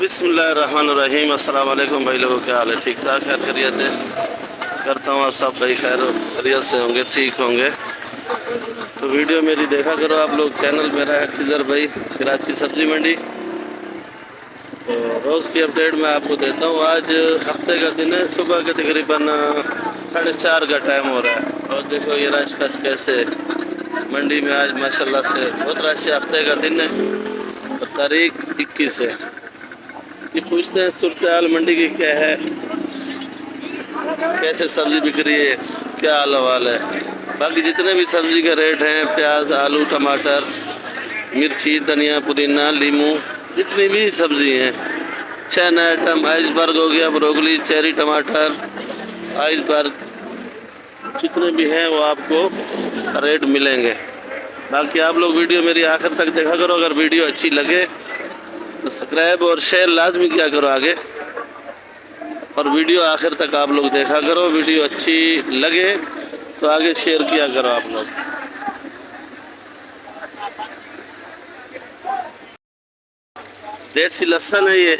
बिस्मिल्लाहिर्रहमानिर्रहीम। अस्सलाम वालेकुम भाई लोगों, क्या हाल है? ठीक ठाक है, खैरियत है? करता हूँ आप सब भाई खैर खैरियत से होंगे, ठीक होंगे। तो वीडियो मेरी देखा करो आप लोग। चैनल मेरा है खिजर भाई कराची सब्जी मंडी। तो रोज़ की अपडेट मैं आपको देता हूँ। आज हफ्ते का दिन है, सुबह के तकरीबन 4:30 का टाइम हो रहा है। और देखो ये रश कश कैसे मंडी में आज माशाल्लाह से बहुत रश है। हफ्ते का दिन है और तारीख 21 है। ये पूछते हैं सूरत हाल मंडी की क्या है, कैसे सब्ज़ी बिक रही है, क्या हाल हवाल है। बाकी जितने भी सब्ज़ी के रेट हैं, प्याज, आलू, टमाटर, मिर्ची, धनिया, पुदीना, लीमू, जितनी भी सब्ज़ी हैं, 6 नए आइटम, आइसबर्ग हो गया, ब्रोकली, चेरी टमाटर, आइसबर्ग, जितने भी हैं वो आपको रेट मिलेंगे। बाकी आप लोग वीडियो मेरी आखिर तक देखा करो। अगर वीडियो अच्छी लगे तो सब्सक्राइब और शेयर लाजमी किया करो आगे, और वीडियो आखिर तक आप लोग देखा करो। वीडियो अच्छी लगे तो आगे शेयर किया करो आप लोग। देसी लहसुन है ये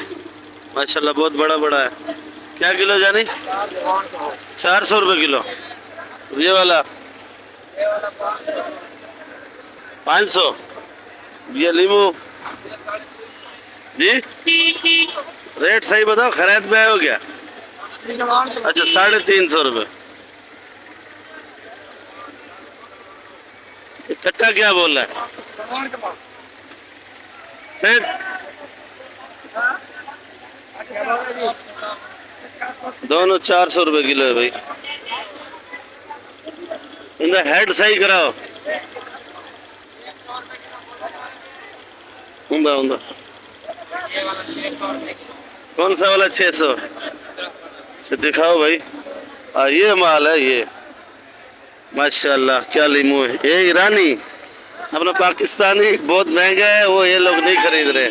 माशाल्लाह, बहुत बड़ा बड़ा है। क्या किलो जानी? 400 रुपये किलो। ये वाला 500। ये लीमू जी रेट सही बताओ, खरीद पे आए हो क्या? अच्छा 350 रुपये। कट्टा क्या बोल रहा है सेठ? दोनों 400 रुपये किलो है भाई। इनका हेड सही कराओ। उंदा उंदा कौन सा वाला? 600 से दिखाओ भाई। ये माल है ये माशाल्लाह। क्या लीमू है ये? ईरानी, अपना पाकिस्तानी बहुत महंगा है वो, ये लोग नहीं खरीद रहे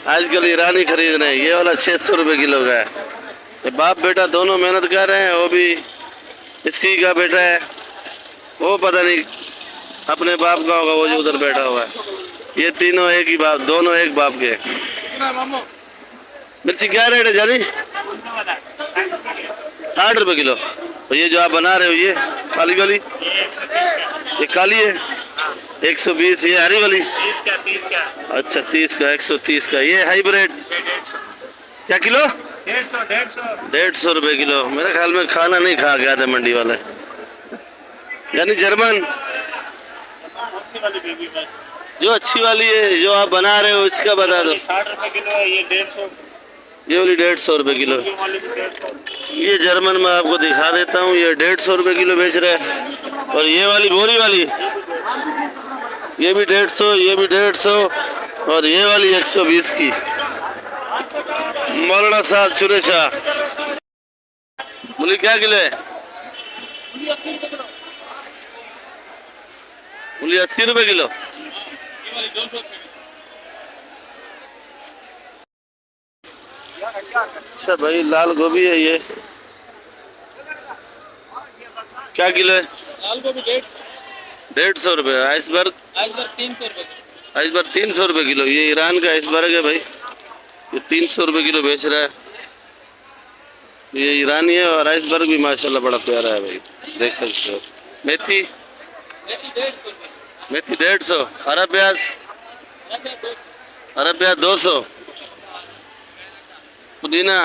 आजकल, ईरानी खरीद रहे हैं। ये वाला 600 रुपये किलो का है। ये बाप बेटा दोनों मेहनत कर रहे हैं। वो भी इसकी का बेटा है, वो पता नहीं अपने बाप का होगा वो जो उधर बैठा हुआ है। ये तीनों एक ही बाप, दोनों एक बाप के। मिर्ची क्या रेट है जानी? 60 रुपये किलो। और ये जो आप बना रहे हो ये काली वाली, ये काली है 120। ये हरी वाली 30 का। अच्छा 30 का, 130 का। ये हाइब्रिड क्या किलो? 150 रुपये किलो। मेरे ख्याल में खाना नहीं खा गया था मंडी वाले, यानी जर्मन। जो अच्छी वाली है जो आप बना रहे हो इसका बता दो। 60 रुपये किलो है ये। 150, ये वाली 150 रुपये किलो। ये जर्मन में आपको दिखा देता हूँ, ये 150 रुपये किलो बेच रहे हैं। और ये वाली बोरी वाली ये भी 150, ये भी 150, और ये वाली 120 की। मौलाना साहब चुरे शाह मूली क्या किलो है? मूली 80 रुपये किलो। अच्छा भाई लाल गोभी है ये क्या किलो है? लाल गोभी 150 रुपये। आइसबर्ग 300 रुपये। आइसबर्ग 300 रुपये किलो। ये ईरान का आइसबर्ग है भाई, ये 300 रुपये किलो बेच रहा है। ये ईरानी है और आइसबर्ग भी माशाल्लाह बड़ा प्यारा है भाई, देख सकते हो। मेथी 150। हरा प्याज 200। पुदीना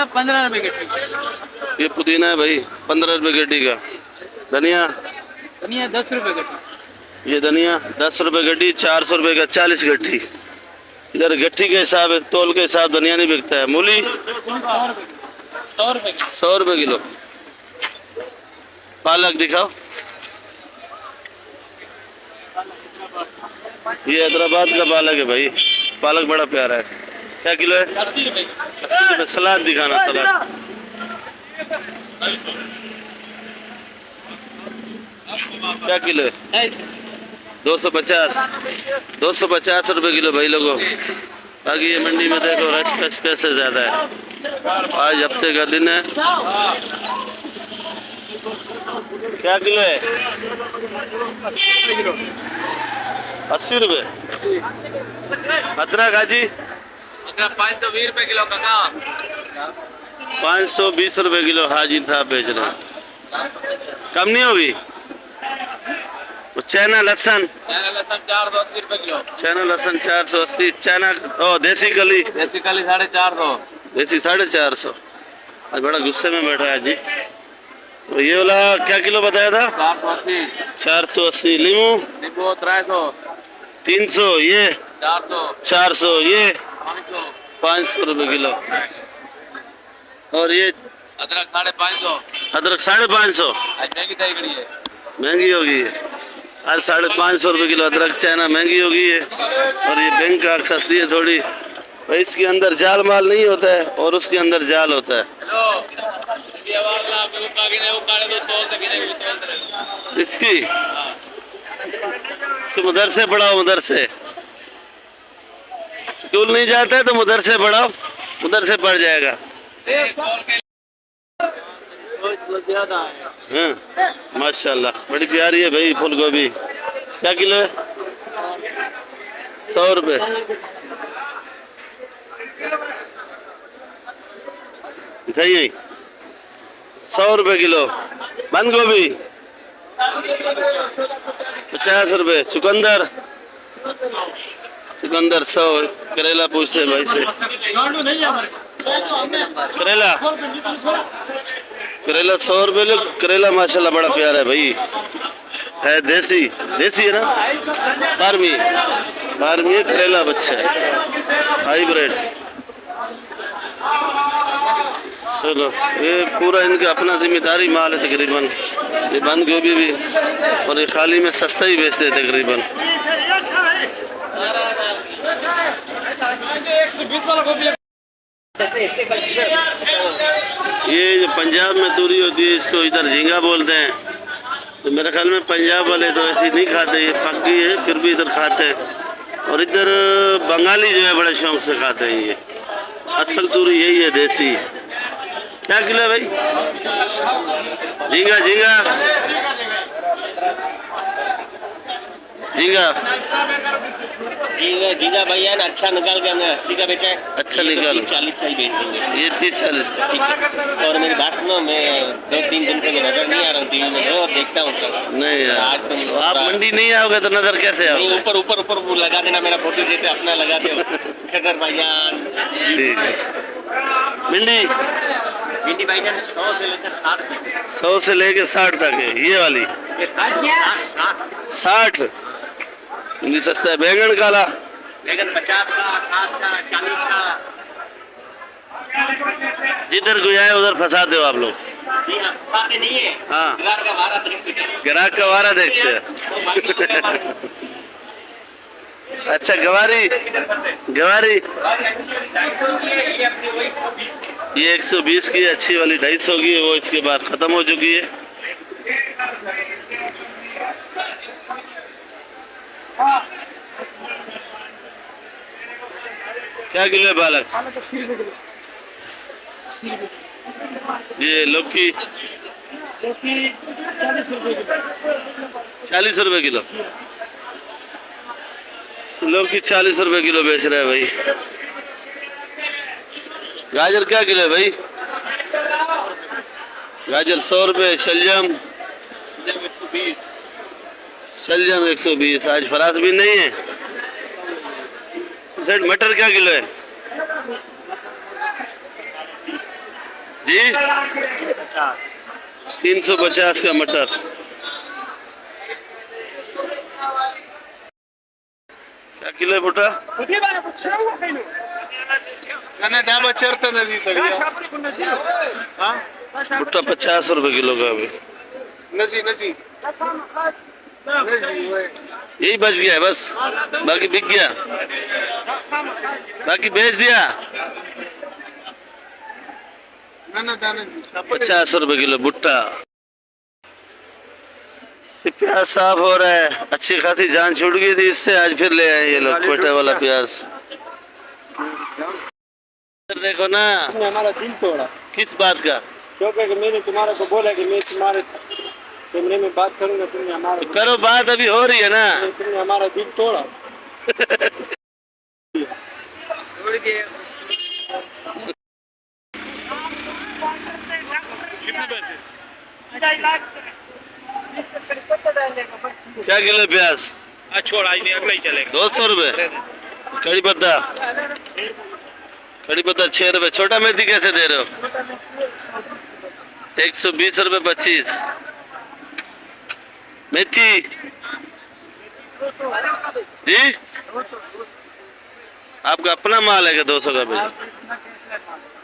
15 रुपये गड्डी। ये पुदीना है भाई 15 रुपये गड्डी का। धनिया 10 रुपये गड्डी। ये धनिया 10 रुपये गड्डी, 400 रुपये का 40 गट्ठी। इधर गट्ठी के हिसाब है, तोल के हिसाब धनिया नहीं बिकता है। मूली 100 रुपये किलो। पालक दिखाओ। ये हैदराबाद का पालक है भाई, पालक बड़ा प्यारा है। क्या किलो है? 80 रुपए। 80 रुपए। सलाद दिखाना, सलाद। क्या किलो है? 250। 250 रुपए किलो भाई लोगों। बाकी ये मंडी में देखो रश कश कैसे ज्यादा है। आज हफ्ते का दिन है। क्या किलो है? 80 रुपए। अदरक हाजी? 520 रुपए किलो काका। 520 रुपए किलो हाजी साहब बेच रहे हैं। कम नहीं होगी? वो चैना लहसन? 480 रुपए किलो। चैना लहसन 480। चैना ओ देसी कली? देसी कली 450। देसी 450। आज बड़ा गुस्से में बैठा है जी। तो ये वाला क्या किलो बताया था? 480। 480। लीमू? नींबू 300। 300। ये 400। 400। ये 500। 500 रुपए किलो। और ये अदरक 550। अदरक 550। आज महंगी दही गड़ी है। महंगी होगी आज 550 रुपए किलो अदरक। चाइना महंगी होगी है। और ये बैंकॉक सस्ती है थोड़ी। भाई इसके अंदर जाल माल नहीं होता है और उसके अंदर जाल होता है। हेलो ये वाला पे उका के उकाड़े तो तोल तक नहीं तोल रहे इसकी उधर से बढ़ाओ, उधर से। स्कूल नहीं जाता है तो उधर से बढ़ाओ, उधर से बढ़ जाएगा। ज्यादा है। हाँ माशाल्लाह बड़ी प्यारी है भाई फूल गोभी। क्या किलो है? 100 रुपए। बताइए 100 रुपए किलो। बंद गोभी 50 रुपए। चुकंदर? चुकंदर 100। करेला पूछते हैं भाई से। करेला? करेला 100 रुपए लो। करेला माशाल्लाह बड़ा प्यारा है भाई, है देसी। देसी है ना? बारहवीं है। करेला बच्चा है, हाइब्रिड। चलो ये पूरा इनका अपना जिम्मेदारी माल है तकरीबन। ये बंद गोभी भी और ये खाली में सस्ता ही बेचते हैं तकरीबन। ये जो पंजाब में तूरी होती है इसको इधर झींगा बोलते हैं। तो मेरे ख्याल में पंजाब वाले तो ऐसी नहीं खाते, ये पक्की है फिर भी इधर खाते हैं। और इधर बंगाली जो है बड़े शौक से खाते हैं। ये असल तूरी यही है, देसी। क्या किलो है भाई? झींगा? झींगा झींगा जीजा भैया ने अच्छा निकाल के हमने 80 का बेचा है। अच्छा निकाल। 40 का ही बेच देंगे। ये 30-40 का। ठीक है। और मेरी बात सुनो, मैं 2-3 दिन से मैं नजर नहीं आ रहा हूँ टीवी में, रोज देखता हूँ। नहीं यार आज तुम आप मंडी नहीं आओगे तो नजर कैसे नहीं, आओगे? ऊपर ऊपर ऊपर वो लगा देना, मेरा फोटो देते अपना लगा दो खदर भाईजान। ठीक है। भिंडी? भिंडी भाईजान 100 से लेकर 60 तक। 100 से लेके 60 तक है ये वाली। 60 भिंडी सस्ता है। बैंगन काला? बैगन 50 का, 60 का, 40 का। जिधर कोई आए उधर फंसाते हो आप लोग। नहीं आप खाते नहीं है। हाँ ग्राहक का वारा देखते हैं। ग्राहक का वारा देखते हैं। वो बाकी लोग हमारे- अच्छा गवारी? गवारी ये अपनी वही ये 120 की अच्छी वाली 250 की है, वो इसके बाद खत्म हो चुकी है। क्या किलो है पालक? ये लौकी 40 रुपए किलो। लौकी 40 रुपए किलो बेच रहा है भाई। गाजर क्या किलो है भाई? गाजर 100 रुपए। शलजम? 120। शलजम 120। आज फराज भी नहीं है। सेठ मटर क्या किलो है जी? 350 का मटर। क्या किलो है भुट्टा? भुट्टा 50 रुपए किलो का अभी। नजी नजी यही बच गया है बस, बाकी बिक गया, बाकी बेच दिया। ना दाना 50 रुपए किलो भुट्टा। ये प्याज साफ हो रहा है, अच्छी खासी जान छूट गई थी इससे, आज फिर ले आए ये लोग कोयटा वाला प्याज। इधर देखो ना, तुमने हमारा दिल तोड़ा। किस बात का? क्योंकि मैंने तुम्हारे को बोला कि मैं तुम्हारे कैमरे में बात करूंगा, तुमने हमारा तो करो बात, अभी हो रही है ना। तुमने हमारा दिल तोड़ा। छोड़ के कितने पैसे? क्या किलो प्याज? छोड़, आज नहीं अगला ही चलेगा। 200 रुपए। कड़ी पत्ता, कड़ी पत्ता 6 रुपए। छोटा मेथी कैसे दे रहे हो? 120 रुपए 25। मेथी जी, आपका अपना माल है क्या? 200 का बेच?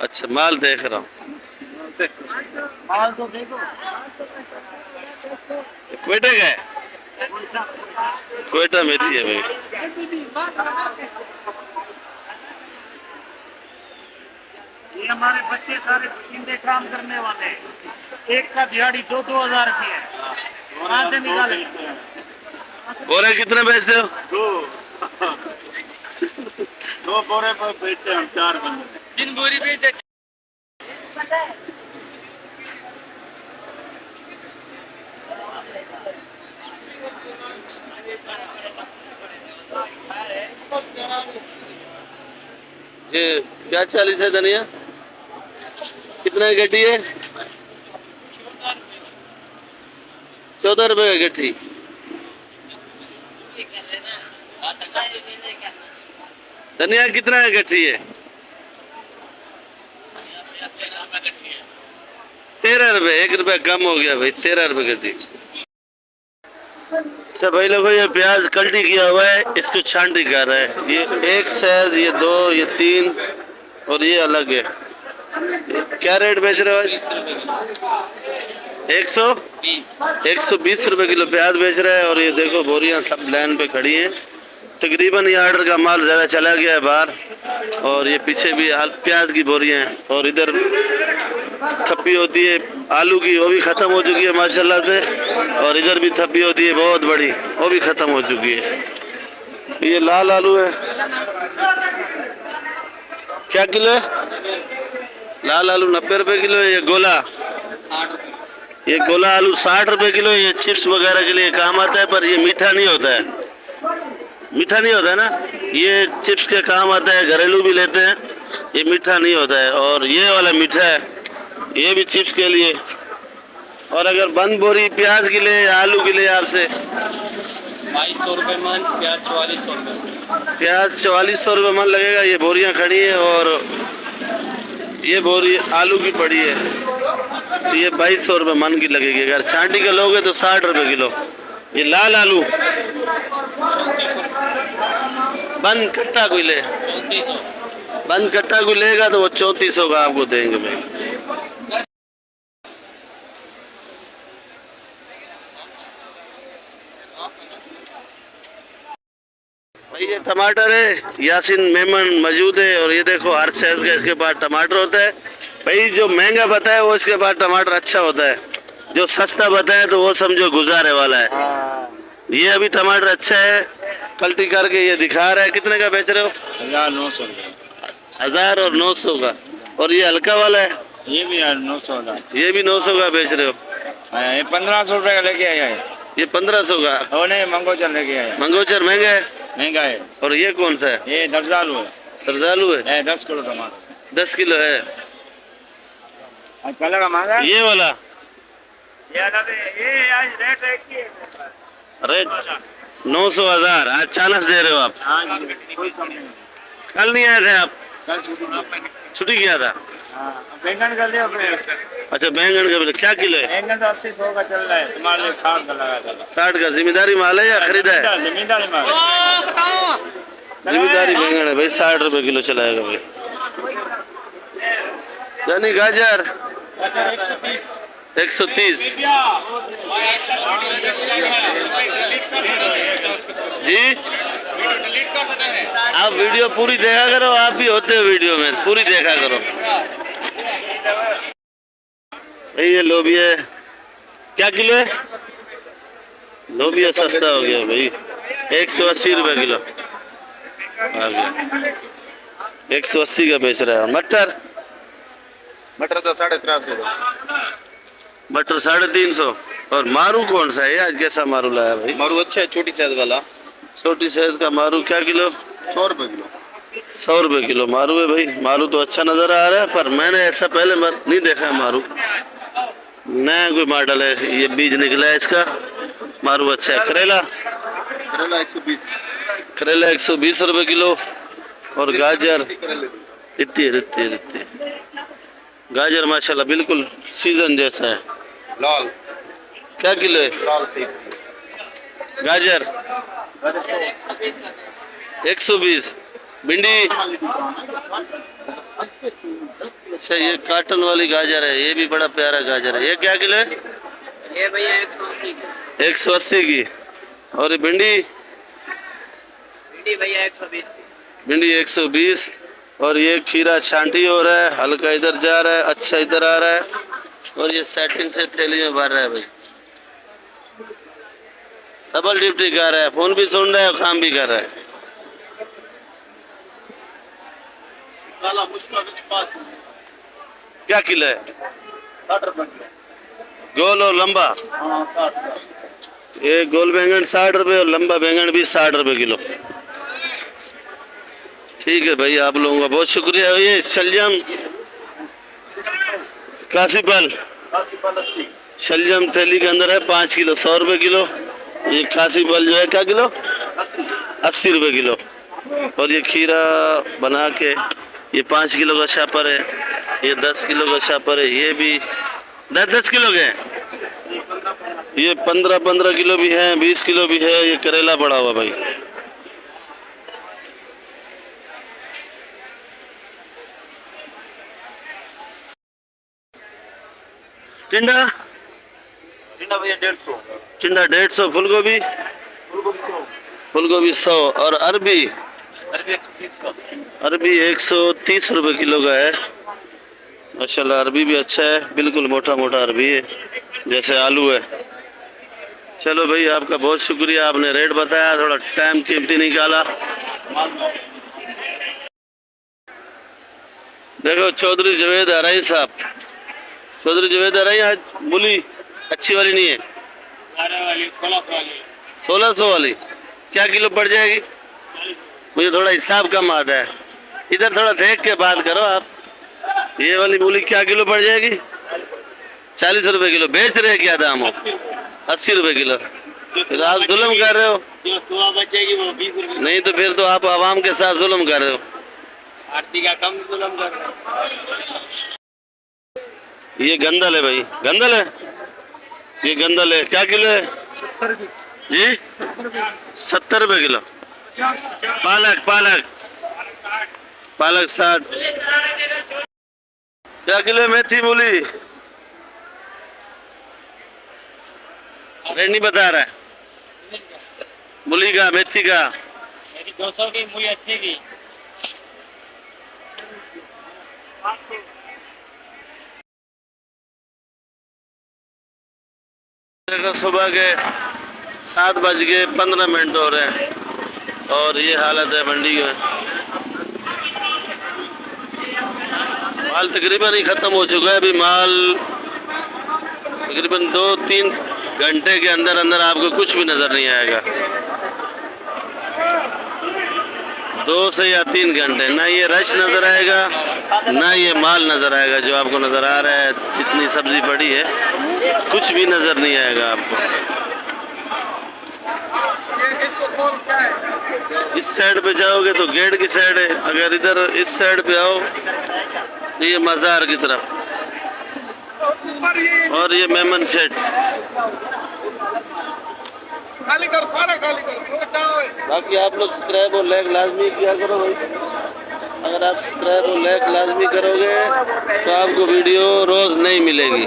अच्छा, माल देख रहा हूँ। माल तो देखो। क्वेटा का है? क्वेटा मेथी है भाई। ये हमारे बच्चे सारे बशिंदे काम करने वाले हैं। एक का दिहाड़ी 2-2 हज़ार की है। कहाँ से निकाले? बोरे कितने बेचते हो? दो बोरे पर बेचते हम 4 बंदे। 3 बोरी बेच दे। ये क्या 40 है धनिया? कितना गड्डी है? 14 रुपए का गड्डी। धनिया कितना है गड्डी है? 13 रुपए। 1 रुपया कम हो गया भाई, 13 रुपए गड्डी। अच्छा भाई लोगों, ये प्याज कल्टी किया हुआ है, इसको छांटी कर रहा है। ये 1 सैज, ये 2, ये 3 और ये अलग है। क्या रेट बेच रहे हो आज? 120 रुपए किलो प्याज बेच रहा है। और ये देखो बोरियां सब लाइन पे खड़ी हैं। तकरीबन ये ऑर्डर का माल ज़्यादा चला गया है बाहर। और ये पीछे भी प्याज की बोरियां हैं। और इधर थप्पी होती है आलू की, वो भी ख़त्म हो चुकी है माशाल्लाह से। और इधर भी थप्पी होती है बहुत बड़ी, वो भी ख़त्म हो चुकी है। ये लाल आलू है, क्या किलो है? लाल आलू 90 रुपए किलो है। ये गोला, ये गोला आलू 60 रुपए किलो। ये चिप्स वगैरह के लिए काम आता है, पर ये मीठा नहीं होता है। मीठा नहीं होता है ना, ये चिप्स के काम आता है, घरेलू भी लेते हैं। ये मीठा नहीं होता है। और ये वाला मीठा है, ये भी चिप्स के लिए। और अगर बंद बोरी प्याज के लिए, आलू के लिए आपसे 2200 रुपए मन, प्याज 4400 रुपए। प्याज 4400 रुपये मन लगेगा। ये बोरियां खड़ी हैं और ये बोरी आलू की पड़ी है, तो ये 2200 रुपये मन की लगेगी। अगर छांटी के लोगे तो 60 रुपये किलो। ये लाल आलू बंद कट्टा कोई ले, 3400। बंद कट्टा कोई लेगा तो वो 3400 का आपको देंगे भाई। भाई ये टमाटर है, यासीन मेमन मौजूद है। और ये देखो हर साइज का इसके पास टमाटर होता है भाई। जो महंगा बताए वो इसके पास टमाटर अच्छा होता है, जो सस्ता बताए तो वो समझो गुजारे वाला है। ये अभी टमाटर अच्छा है, पलटी करके ये दिखा रहा है। कितने का बेच रहे हो? 1900 1000 और 900 का। और ये हल्का वाला है, ये भी यार 900 का। ये भी 900 का बेच रहे हो। ये 1500 रुपए का लेके आया है। ये 1500 का। वो नहीं, मंगोचर लेके आया। मंगोचर महंगा है। महंगा है। और ये कौन सा है? ये दर्जालू है। सरदालू है। 10 किलो टमाटर 10 किलो है। आज कल का महंगा है। ये वाला ये आज रेट है कि रेट 900 1000। आज 40 दे रहे हो आप। हाँ जी, कोई कम नहीं। कल नहीं आए थे आप? कल छुट्टी छुट्टी किया था। हाँ, बैंगन कर लिया अपने। अच्छा, बैंगन का भी क्या किलो है? बैंगन तो 80-100 का चल रहा है, तुम्हारे लिए 60 का लगा था। 60 का। जिम्मेदारी माल है या खरीदा है? जमींदारी माल। जिम्मेदारी बैंगन है भाई, 60 रुपए किलो चलाएगा भाई। जानी गाजर 130। जी डिलीट कर सकते हैं। आप वीडियो पूरी देखा करो, आप भी होते हो वीडियो में, पूरी देखा करो। भाई ये लोबिया क्या किलो है? लोबिया सस्ता हो गया भाई, 180 रुपए किलो आ गया, 180 का बेच रहा है। मटर मटर तो 350 मटर 350। और मारू कौन सा है आज, कैसा मारू लाया भाई? मारू अच्छा है, छोटी साइज वाला, छोटी साइज का मारू क्या किलो? 100 रुपए किलो। 100 रुपए किलो मारू है भाई। मारू तो अच्छा नजर आ रहा है, पर मैंने ऐसा पहले नहीं देखा है मारू, नया कोई मॉडल है, ये बीज निकला है इसका। मारू अच्छा है। करेला करेला 120। करेला 120 रुपए किलो। और गाजर इतनी गाजर माशाल्लाह बिल्कुल सीजन जैसा है। लाल क्या किलो है लाल 1 गाजर? 120। भिंडी अच्छा, ये कार्टन वाली गाजर है, ये भी बड़ा प्यारा गाजर है। ये क्या किलो है? ये भैया 180 की। और ये भिंडी? भिंडी भैया 120 की। भिंडी 120। और ये खीरा छांटी हो रहा है, हल्का इधर जा रहा है, अच्छा इधर आ रहा है। और ये सेटिंग से थैली में भर रहा है भाई, डबल ड्यूटी कर रहा है, फोन भी सुन रहा है और काम भी कर रहा है। काला मुश्का 5 क्या किलो है? 60 रुपए किलो। गोल और लंबा? हाँ 60। ये गोल बैंगन 60 रुपए और लंबा बैंगन भी 60 रुपए किलो। ठीक है भाई, आप लोगों का बहुत शुक्रिया। ये शलजम काशीफल 80। शलजम थैली के अंदर है, 5 किलो 100 रुपए किलो। ये काशीफल जो है क्या किलो? 80 रुपए किलो। और ये खीरा बना के ये 5 किलो का शापर है, ये 10 किलो का शापर है, ये भी 10-10 किलो के हैं। ये 15-15 किलो भी है, 20 किलो भी है। ये करेला बड़ा हुआ भाई। टिंडा टिंडा भैया 150। टिंडा 150। फूलगोभी? फूलगोभी 100। और अरबी? अरबी 130 का। अरबी 130 रुपए किलो का है। माशाल्लाह अरबी भी अच्छा है, बिल्कुल मोटा मोटा अरबी है, जैसे आलू है। चलो भाई, आपका बहुत शुक्रिया, आपने रेट बताया, थोड़ा टाइम कीमती निकाला। देखो चौधरी जवेद हराई साहब, चौधरी जवेद हराई आज मूली अच्छी वाली नहीं है, 1600 वाली क्या किलो पड़ जाएगी? मुझे थोड़ा हिसाब कम आता है, इधर थोड़ा देख के बात करो आप। ये वाली मूली क्या किलो पड़ जाएगी? 40 रुपए किलो। बेच रहे क्या दाम हो? 80 रुपए किलो। फिर आप जुल्म कर रहे हो। जो सुबह बचेगी वो 20 रुपए। नहीं तो फिर तो आप आवाम के साथ जुल्म कर रहे हो। आरती का कम जुल्म कर रहे हैं। ये गंदल है भाई, गंदल है, ये गंदल है। क्या किलो है? 70 रुपए जी 70 रुपए किलो। 50। पालक पालक पालक 60। क्या किलो है मेथी मूली? रेट नहीं बता रहा है मूली का, मेथी का। मेरी 200 की मूली 80 की। देखो सुबह के 7:15 हो रहे हैं और ये हालत है मंडी में। माल तकरीबन ही ख़त्म हो चुका है। अभी माल तकरीबन 2-3 घंटे के अंदर अंदर आपको कुछ भी नज़र नहीं आएगा। 2 से या 3 घंटे, ना ये रश नज़र आएगा ना ये माल नज़र आएगा। जो आपको नज़र आ रहा है, जितनी सब्जी पड़ी है, कुछ भी नज़र नहीं आएगा आपको। इस साइड पे जाओगे तो गेट की साइड है, अगर इधर इस साइड पे आओ तो ये मज़ार की तरफ, और ये मेमन शेड। खाली कर, खाली कर। बाकी आप लोग सब्सक्राइब और लाइक लाजमी किया करो भाई। अगर आप सब्सक्राइब और लाइक लाजमी करोगे तो आपको वीडियो रोज़ नहीं मिलेगी।